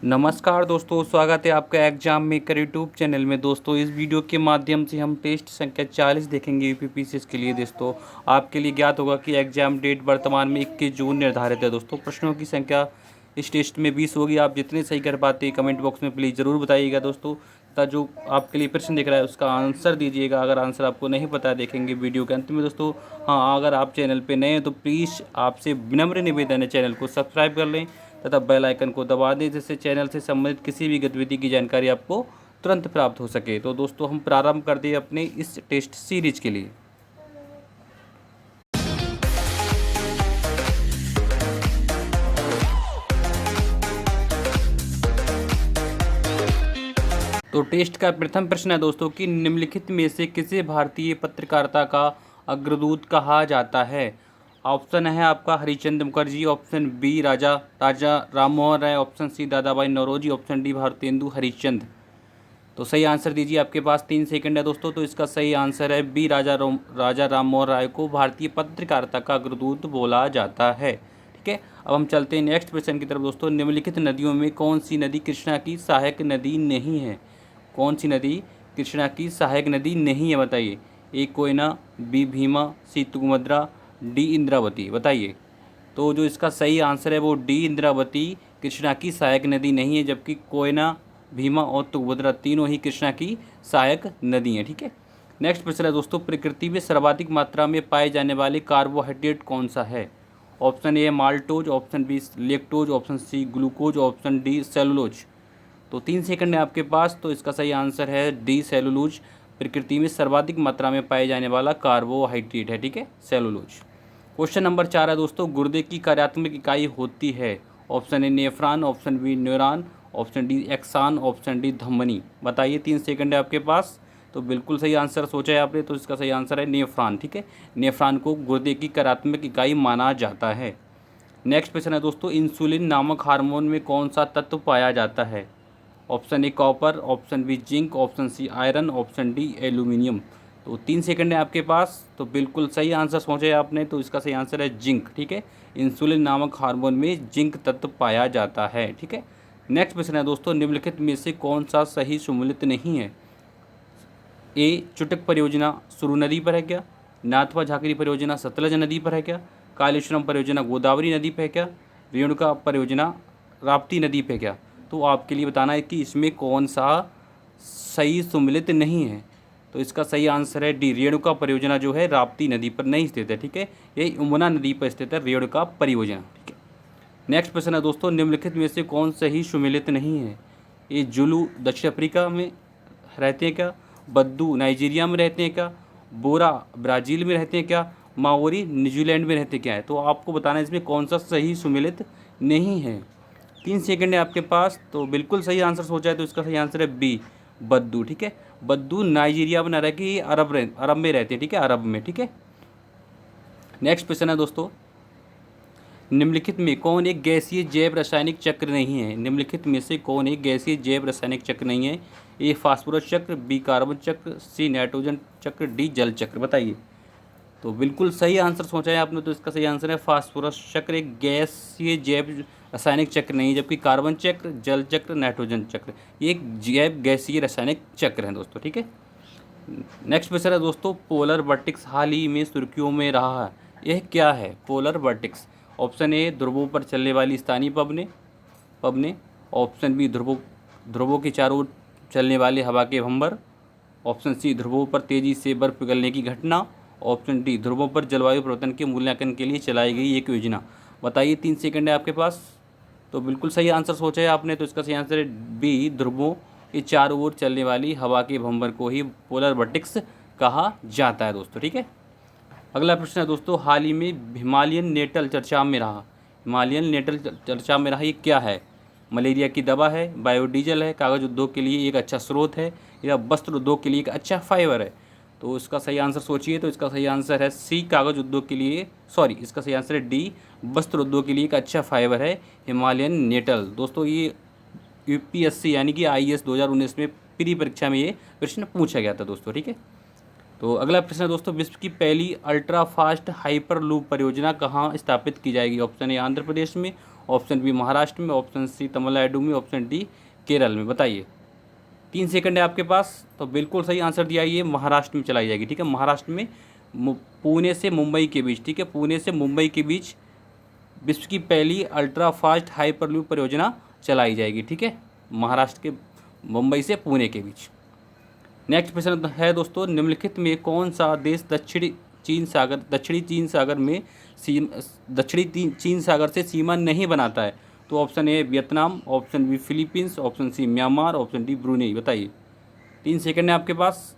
नमस्कार दोस्तों, स्वागत है आपका एग्जाम मेकर यूट्यूब चैनल में। दोस्तों इस वीडियो के माध्यम से हम टेस्ट संख्या 40 देखेंगे यूपीपीसीएस के लिए। दोस्तों आपके लिए ज्ञात होगा कि एग्जाम डेट वर्तमान में 21 जून निर्धारित है। दोस्तों प्रश्नों की संख्या इस टेस्ट में 20 होगी। आप जितने सही कर पाते कमेंट बॉक्स में प्लीज़ ज़रूर बताइएगा दोस्तों, तथा जो आपके लिए प्रश्न दिख रहा है उसका आंसर दीजिएगा। अगर आंसर आपको नहीं पता है देखेंगे वीडियो के अंत में दोस्तों। हाँ, अगर आप चैनल पर नए हैं तो प्लीज़ आपसे विनम्र निवेदन है, चैनल को सब्सक्राइब कर लें तथा बेल आइकन को दबा दें, जिससे चैनल से संबंधित किसी भी गतिविधि की जानकारी आपको तुरंत प्राप्त हो सके। तो दोस्तों हम प्रारंभ कर दें अपने इस टेस्ट सीरीज के लिए। तो टेस्ट का प्रथम प्रश्न है दोस्तों कि निम्नलिखित में से किसे भारतीय पत्रकारिता का अग्रदूत कहा जाता है। ऑप्शन है आपका Harichand Mukherjee, option B Raja Rammohan Roy, option C दादा भाई नौरोजी, ऑप्शन डी भारतेंदु हरिश्चंद्र। तो सही आंसर दीजिए, आपके पास 3 सेकंड है दोस्तों। तो इसका सही आंसर है बी राजा राममोहन राय को भारतीय पत्रकारिता का अग्रदूत बोला जाता है। ठीक है, अब हम चलते हैं नेक्स्ट प्रश्न की तरफ दोस्तों। निम्नलिखित नदियों में कौन सी नदी कृष्णा की सहायक नदी नहीं है। कौन सी नदी कृष्णा की सहायक नदी नहीं है, बताइए। ए कोयना, बी भीमा, सी तुंगभद्रा, डी इंद्रावती, बताइए। तो जो इसका सही आंसर है वो डी इंद्रावती कृष्णा की सहायक नदी नहीं है, जबकि कोयना, भीमा और तुंगभद्रा तीनों ही कृष्णा की सहायक नदी हैं। ठीक है, नेक्स्ट प्रश्न है दोस्तों, प्रकृति में सर्वाधिक मात्रा में पाए जाने वाले कार्बोहाइड्रेट कौन सा है। Option A maltose, option B lactose, option C glucose, option D cellulose. तो 3 सेकंड है आपके पास। तो इसका सही आंसर है डी सेलुलोज, प्रकृति में सर्वाधिक मात्रा में पाए जाने वाला कार्बोहाइड्रेट है। ठीक है, सेलुलोज। क्वेश्चन नंबर 4 है दोस्तों, गुर्दे की कार्यात्मक इकाई होती है। Option A nephron, option B neuron, option D axon, option D धमनी। बताइए, 3 सेकंड है आपके पास। तो बिल्कुल सही आंसर सोचा है आपने, तो इसका सही आंसर है नेफ्रॉन। ठीक है, नेफ्रॉन को गुर्दे की कार्यात्मक इकाई माना जाता है। नेक्स्ट क्वेश्चन है दोस्तों, इंसुलिन नामक हार्मोन में कौन सा तत्व पाया जाता है। Option A copper, option B zinc, option C iron, option D aluminium. तो 3 सेकंड है आपके पास। तो बिल्कुल सही आंसर सोचे आपने, तो इसका सही आंसर है जिंक। ठीक है, इंसुलिन नामक हार्मोन में जिंक तत्व पाया जाता है। ठीक है, नेक्स्ट क्वेश्चन है दोस्तों, निम्नलिखित में से कौन सा सही सम्मिलित नहीं है। ए चुटक परियोजना सुरु नदी पर है क्या, नाथपा झाकरी परियोजना सतलज नदी पर है क्या, कालेश्वरम परियोजना गोदावरी नदी पर है क्या, रेणुका परियोजना राप्ती नदी पर क्या। तो आपके लिए बताना है कि इसमें कौन सा सही सम्मिलित नहीं है। तो इसका सही आंसर है डी, रेणुका परियोजना जो है राप्ती नदी पर नहीं स्थित है। ठीक है, ये यमुना नदी पर स्थित है रेणुका परियोजना। ठीक है, नेक्स्ट प्रश्न है दोस्तों, निम्नलिखित में से कौन सही सम्मिलित नहीं है। ये जुलू दक्षिण अफ्रीका में रहते हैं क्या, बद्दू नाइजीरिया में रहते हैं क्या, बोरा ब्राज़ील में रहते हैं क्या, माओरी न्यूजीलैंड में रहते क्या है। तो आपको बताना है इसमें कौन सा सही सम्मिलित नहीं है। 3 सेकंड है आपके पास। तो बिल्कुल सही आंसर सोचा है, तो इसका सही आंसर है बी बद्दू। ठीक है, बद्दू नाइजीरिया में न रह के अरब में रहते हैं। ठीक है, अरब में। ठीक है, नेक्स्ट क्वेश्चन है दोस्तों, निम्नलिखित में कौन एक गैसीय जैव रासायनिक चक्र नहीं है। निम्नलिखित में से कौन एक गैसीय जैव रासायनिक चक्र नहीं है। ए फास्फोरस चक्र, बी कार्बन चक्र, सी नाइट्रोजन चक्र, डी जल चक्र। बताइए। तो बिल्कुल सही आंसर सोचा है आपने, तो इसका सही आंसर है फास्फोरस चक्र एक गैसीय जैव रासायनिक चक्र नहीं है, जबकि कार्बन चक्र, जल चक्र, नाइट्रोजन चक्र ये एक जैव गैसीय रासायनिक चक्र हैं दोस्तों। ठीक है, नेक्स्ट क्वेश्चन है दोस्तों, पोलर वर्टिक्स हाल ही में सुर्खियों में रहा है, यह क्या है। पोलर वर्टिक्स, ऑप्शन ए ध्रुवों पर चलने वाली स्थानीय पवने, ऑप्शन बी ध्रुवों के चारों ओर चलने वाले हवा के भंवर, ऑप्शन सी ध्रुवों पर तेजी से बर्फ पिघलने की घटना, ऑप्शन डी ध्रुवों पर जलवायु परिवर्तन के मूल्यांकन के लिए चलाई गई एक योजना। बताइए, 3 सेकंड है आपके पास। तो बिल्कुल सही आंसर सोचा है आपने, तो इसका सही आंसर है बी ध्रुवों के चारों ओर चलने वाली हवा के भंवर को ही पोलर वर्टिक्स कहा जाता है दोस्तों। ठीक है, अगला प्रश्न है दोस्तों, हाल ही में हिमालयन नेटल चर्चा में रहा। हिमालयन नेटल चर्चा में रहा, ये क्या है। मलेरिया की दवा है, बायोडीजल है, कागज़ उद्योग के लिए एक अच्छा स्रोत है, या वस्त्र उद्योग के लिए एक अच्छा फाइबर है। तो इसका सही आंसर सोचिए। तो इसका सही आंसर है सी कागज़ उद्योग के लिए, इसका सही आंसर है डी वस्त्र उद्योग के लिए एक अच्छा फाइबर है हिमालयन नेटल। दोस्तों ये यूपीएससी यानी कि आईएएस 2019 में प्री परीक्षा में ये प्रश्न पूछा गया था दोस्तों। ठीक है, तो अगला प्रश्न है दोस्तों, विश्व की पहली अल्ट्रा फास्ट हाइपर लूप परियोजना कहाँ स्थापित की जाएगी। ऑप्शन ए आंध्र प्रदेश में, ऑप्शन बी महाराष्ट्र में, ऑप्शन सी तमिलनाडु में, ऑप्शन डी केरल में। बताइए, 3 सेकंड है आपके पास। तो बिल्कुल सही आंसर दिया, ये महाराष्ट्र में चलाई जाएगी। ठीक है, महाराष्ट्र में पुणे से मुंबई के बीच, ठीक है, पुणे से मुंबई के बीच विश्व की पहली अल्ट्रा फास्ट हाइपरलूप परियोजना चलाई जाएगी। ठीक है, महाराष्ट्र के मुंबई से पुणे के बीच। नेक्स्ट प्रश्न है दोस्तों, निम्नलिखित में कौन सा देश दक्षिणी चीन सागर से सीमा नहीं बनाता है? तो option A Vietnam, option B Philippines, option C Myanmar, option D Brunei. बताइए, 3 सेकंड है आपके पास।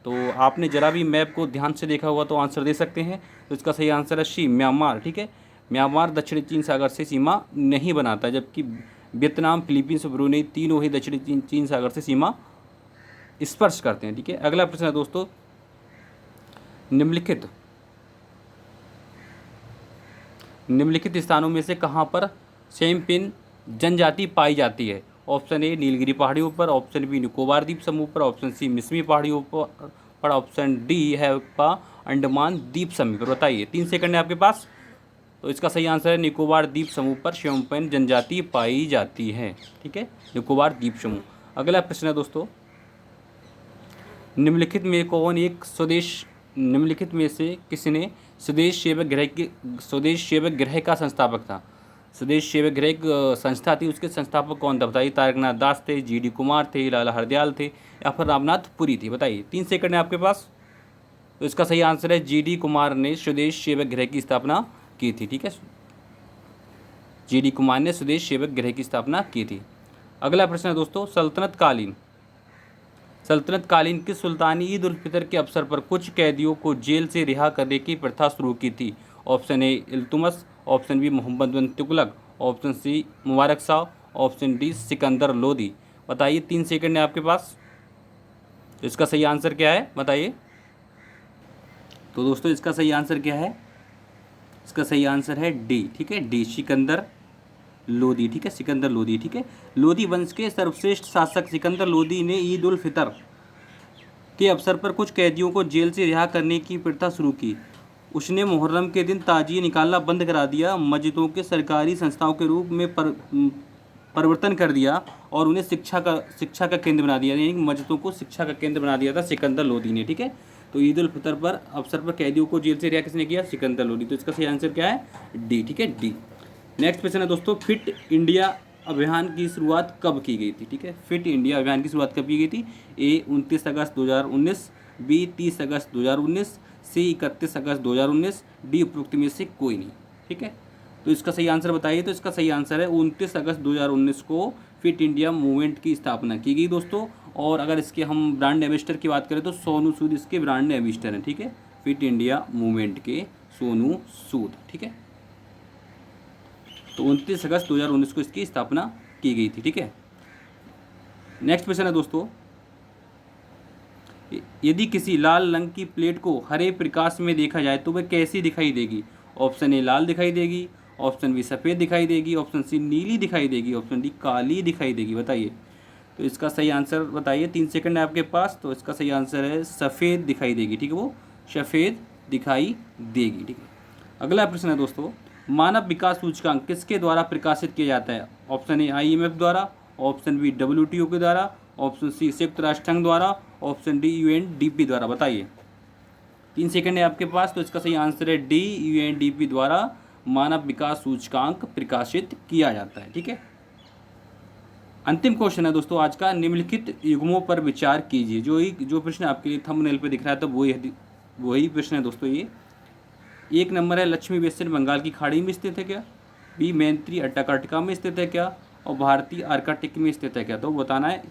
तो आपने जरा भी मैप को ध्यान से देखा हुआ तो आंसर दे सकते हैं। तो इसका सही आंसर है सी म्यांमार। ठीक है, म्यांमार दक्षिणी चीन सागर से सीमा नहीं बनाता है, जबकि वियतनाम, फिलीपींस और ब्रुनेई तीनों ही दक्षिणी चीन सागर से सीमा स्पर्श करते हैं। ठीक है, अगला प्रश्न है दोस्तों, निम्नलिखित स्थानों में से कहाँ पर सेमपिन जनजाति पाई जाती है? ऑप्शन ए नीलगिरी पहाड़ियों पर, ऑप्शन बी निकोबार द्वीप समूह पर, ऑप्शन सी मिसमी पहाड़ियों पर, ऑप्शन डी है अंडमान द्वीप समूह पर। बताइए, 3 सेकंड है आपके पास। तो इसका सही आंसर है निकोबार द्वीप समूह पर सेमपिन जनजाति पाई जाती है। ठीक है, निकोबार द्वीप समूह। अगला प्रश्न है दोस्तों, निम्नलिखित में से किसने स्वदेश सेवक ग्रह का संस्थापक था? स्वदेश सेवक ग्रह एक संस्था थी, उसके संस्थापक कौन था? बताइए, तारकनाथ दास थे, GD कुमार थे, लाला हरदयाल थे, या फिर रामनाथ पुरी थी? बताइए, 3 सेकंड है आपके पास। तो इसका सही आंसर है GD कुमार ने स्वदेश सेवक ग्रह की स्थापना की थी। ठीक है, GD कुमार ने स्वदेश सेवक ग्रह की स्थापना की थी। अगला प्रश्न है दोस्तों, सल्तनत कालीन किस सुल्तानी ईद उल फितर के अवसर पर कुछ कैदियों को जेल से रिहा करने की प्रथा शुरू की थी? Option A Iltutmish, option B Mohammad bin Tughlaq, option C Mubarak Shah, option D Sikandar Lodi. बताइए, 3 सेकंड है आपके पास। तो इसका सही आंसर क्या है? बताइए। तो दोस्तों, इसका सही आंसर क्या है? इसका सही आंसर है डी। ठीक है, डी सिकंदर लोदी। ठीक है, सिकंदर लोदी। ठीक है, लोदी वंश के सर्वश्रेष्ठ शासक सिकंदर लोदी ने ईद उल फितर के अवसर पर कुछ कैदियों को जेल से रिहा करने की प्रथा शुरू की। उसने मुहर्रम के दिन ताजिए निकालना बंद करा दिया, मस्जिदों के सरकारी संस्थाओं के रूप में परिवर्तन कर दिया और उन्हें शिक्षा का केंद्र बना दिया, यानी मस्जिदों को शिक्षा का केंद्र बना दिया था सिकंदर लोदी ने। ठीक है, तो ईद उल फितर पर अवसर पर कैदियों को जेल से रिहा किसने किया? सिकंदर लोदी। तो इसका सही आंसर क्या है? डी। ठीक है, डी। नेक्स्ट क्वेश्चन है दोस्तों, फिट इंडिया अभियान की शुरुआत कब की गई थी? ठीक है, फिट इंडिया अभियान की शुरुआत कब की गई थी? ए 29 अगस्त 2019, बी 30 अगस्त 2019, सी 31 अगस्त 2019, डी उपरोक्त में से कोई नहीं। ठीक है, तो इसका सही आंसर बताइए। तो इसका सही आंसर है 29 अगस्त 2019 को फिट इंडिया मूवमेंट की स्थापना की गई दोस्तों। और अगर इसके हम ब्रांड एम्बेसडर की बात करें तो सोनू सूद इसके ब्रांड एम्बेसडर हैं। ठीक है, फिट इंडिया मूवमेंट के सोनू सूद। ठीक है, तो 29 अगस्त 2019 को इसकी स्थापना की गई थी। ठीक है, नेक्स्ट क्वेश्चन है दोस्तों, यदि किसी लाल रंग की प्लेट को हरे प्रकाश में देखा जाए तो वह कैसी दिखाई देगी? ऑप्शन ए लाल दिखाई देगी, ऑप्शन बी सफ़ेद दिखाई देगी, ऑप्शन सी नीली दिखाई देगी, ऑप्शन डी काली दिखाई देगी। बताइए, तो इसका सही आंसर बताइए। 3 सेकंड है आपके पास। तो इसका सही आंसर है सफ़ेद दिखाई देगी। ठीक है, वो सफ़ेद दिखाई देगी। ठीक है, अगला प्रश्न है दोस्तों, मानव विकास सूचकांक किसके द्वारा प्रकाशित किया जाता है? ऑप्शन ए IMF द्वारा, ऑप्शन बी WTO के द्वारा, ऑप्शन सी संयुक्त राष्ट्र संघ द्वारा, ऑप्शन डी UNDP द्वारा। बताइए, 3 सेकंड है आपके पास। तो इसका सही आंसर है डी, UNDP द्वारा मानव विकास सूचकांक प्रकाशित किया जाता है। ठीक है, अंतिम क्वेश्चन है दोस्तों आज का, निम्नलिखित युग्मों पर विचार कीजिए। जो प्रश्न आपके लिए थंबनेल पे दिख रहा है तो वही प्रश्न है दोस्तों। ये 1 नंबर है, लक्ष्मी बेसिन बंगाल की खाड़ी में स्थित है क्या? बी मैत्री अंटार्कटिका में स्थित है क्या? और भारतीय आर्कटिक में स्थित है क्या? तो बताना है,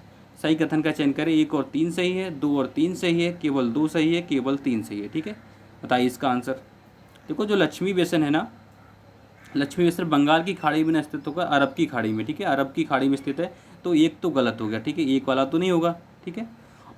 सही कथन का चयन करें। 1 और 3 सही है, 2 और 3 सही है, केवल 2 सही है, केवल 3 सही है। ठीक है, बताइए इसका आंसर। देखो, जो लक्ष्मी बेसिन है ना, लक्ष्मी बेसिन बंगाल की खाड़ी में स्थित होगा, अरब की खाड़ी में। ठीक है, अरब की खाड़ी में स्थित है, तो 1 तो गलत हो गया। ठीक है, 1 वाला तो नहीं होगा। ठीक है,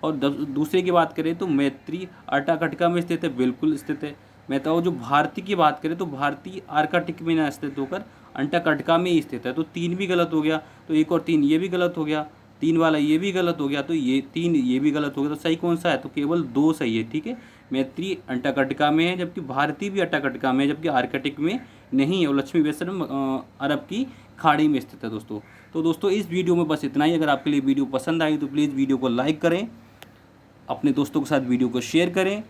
और दूसरे की बात करें तो मैत्री अंटार्कटिका में स्थित है, बिल्कुल स्थित है। मैं तो जो भारतीय की बात करें तो भारतीय आर्कटिक में ना स्थित होकर अंटार्कटिका में ही स्थित है, तो 3 भी गलत हो गया। तो 1 और 3 ये भी गलत हो गया, 3 वाला ये भी गलत हो गया, तो ये 3 ये भी गलत हो गया, तो सही कौन सा है? तो केवल 2 सही है, ठीक है। मैत्री अंटार्कटिका में है, जबकि भारती भी अंटार्कटिका में है, जबकि आर्कटिक में नहीं है, और लक्ष्मी वैष्णव अरब की खाड़ी में स्थित है दोस्तों। तो दोस्तों इस वीडियो में बस इतना ही। अगर आपके लिए वीडियो पसंद आई तो प्लीज़ वीडियो को लाइक करें, अपने दोस्तों के साथ वीडियो को शेयर करें,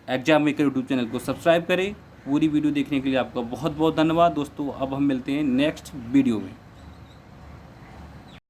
एग्जाम मेकर यूट्यूब चैनल को सब्सक्राइब करें। पूरी वीडियो देखने के लिए आपका बहुत बहुत धन्यवाद दोस्तों। अब हम मिलते हैं नेक्स्ट वीडियो में।